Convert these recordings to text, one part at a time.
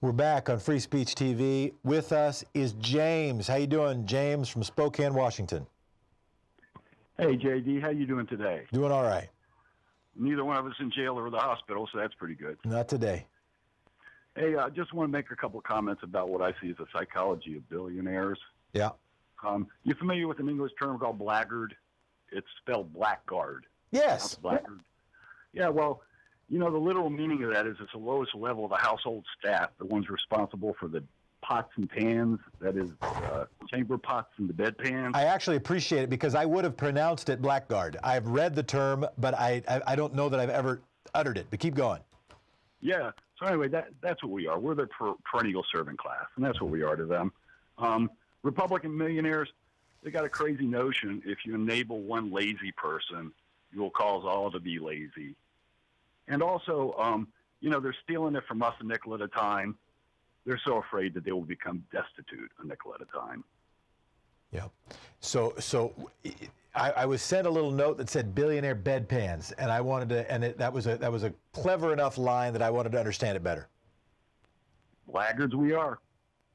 We're back on Free Speech TV. With us is James. How you doing, James, from Spokane, Washington? Hey, JD. How you doing today? Doing all right. Neither one of us in jail or the hospital, so that's pretty good. Not today. Hey, I just want to make a couple of comments about what I see as the psychology of billionaires. Yeah. You familiar with an English term called blackguard? It's spelled Blackguard. Yes. Blackguard. Yeah, well, you know, the literal meaning of that is it's the lowest level of the household staff, the ones responsible for the pots and pans, that is, chamber pots and the bedpans. I actually appreciate it because I would have pronounced it Blackguard. I've read the term, but I don't know that I've ever uttered it. But keep going. Yeah. So anyway, that's what we are. We're the perennial servant class, and that's what we are to them. Republican millionaires, they got a crazy notion. If you enable one lazy person, you'll cause all to be lazy. And also, you know, they're stealing it from us a nickel at a time. They're so afraid that they will become destitute a nickel at a time. Yeah. So I was sent a little note that said billionaire bedpans, and I wanted to, and that was a clever enough line that I wanted to understand it better. Laggards we are.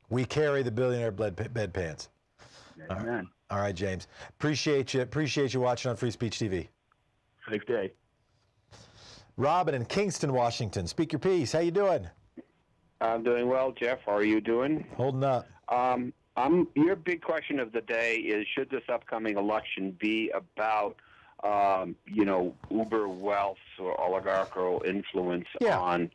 We carry the billionaire bedpans. Amen. All right, James. Appreciate you watching on Free Speech TV. Safe day. Robin in Kingston, Washington. Speak your piece. How you doing? I'm doing well, Jeff. How are you doing? Holding up. Your big question of the day is: should this upcoming election be about, uber wealth or oligarchical influence on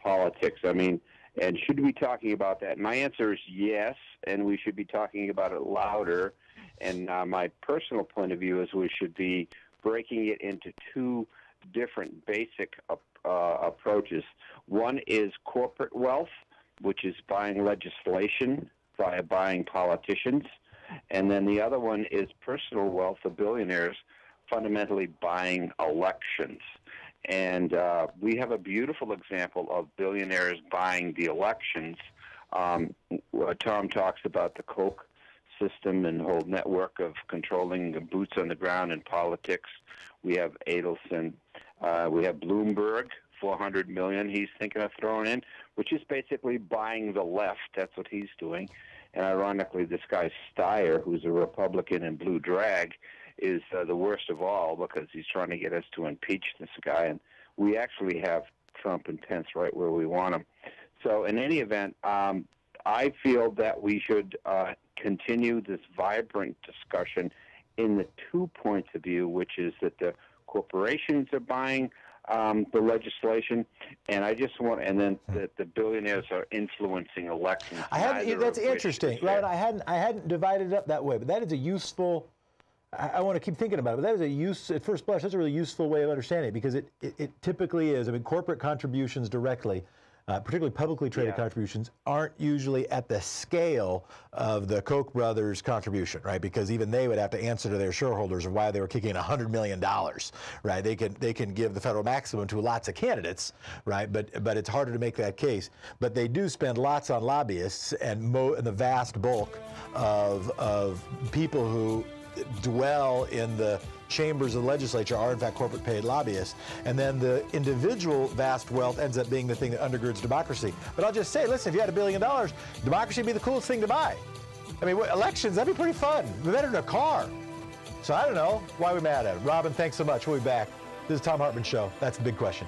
politics? I mean, and should we be talking about that? My answer is yes, and we should be talking about it louder. And my personal point of view is we should be breaking it into two different basic approaches. One is corporate wealth, which is buying legislation via buying politicians. And then the other one is personal wealth of billionaires, fundamentally buying elections. And we have a beautiful example of billionaires buying the elections. Tom talks about the Koch system and the whole network of controlling the boots on the ground in politics. We have Adelson. We have Bloomberg, $400 million he's thinking of throwing in, which is basically buying the left. That's what he's doing. And ironically, this guy Steyer, who's a Republican in blue drag, is the worst of all because he's trying to get us to impeach this guy. And we actually have Trump and Pence right where we want him. So in any event, I feel that we should continue this vibrant discussion in the 2 points of view, which is that the corporations are buying the legislation, and I just want, and then the billionaires are influencing elections. That's interesting, right? I hadn't divided it up that way, but that is a useful. I want to keep thinking about it, but that is at first blush, that's a really useful way of understanding it because it typically is. I mean, corporate contributions directly, particularly publicly traded contributions, aren't usually at the scale of the Koch brothers' contribution, right? Because even they would have to answer to their shareholders of why they were kicking in $100 million, right? They can give the federal maximum to lots of candidates, right? But it's harder to make that case. But they do spend lots on lobbyists and the vast bulk of people who dwell in the chambers of the legislature are in fact corporate paid lobbyists, and then the individual vast wealth ends up being the thing that undergirds democracy. But I'll just say, listen, if you had $1 billion, democracy would be the coolest thing to buy. I mean, elections, that'd be pretty fun. Better than a car. So I don't know why we're mad at it. Robin, thanks so much. We'll be back. This is Thom Hartmann Show. That's the big question.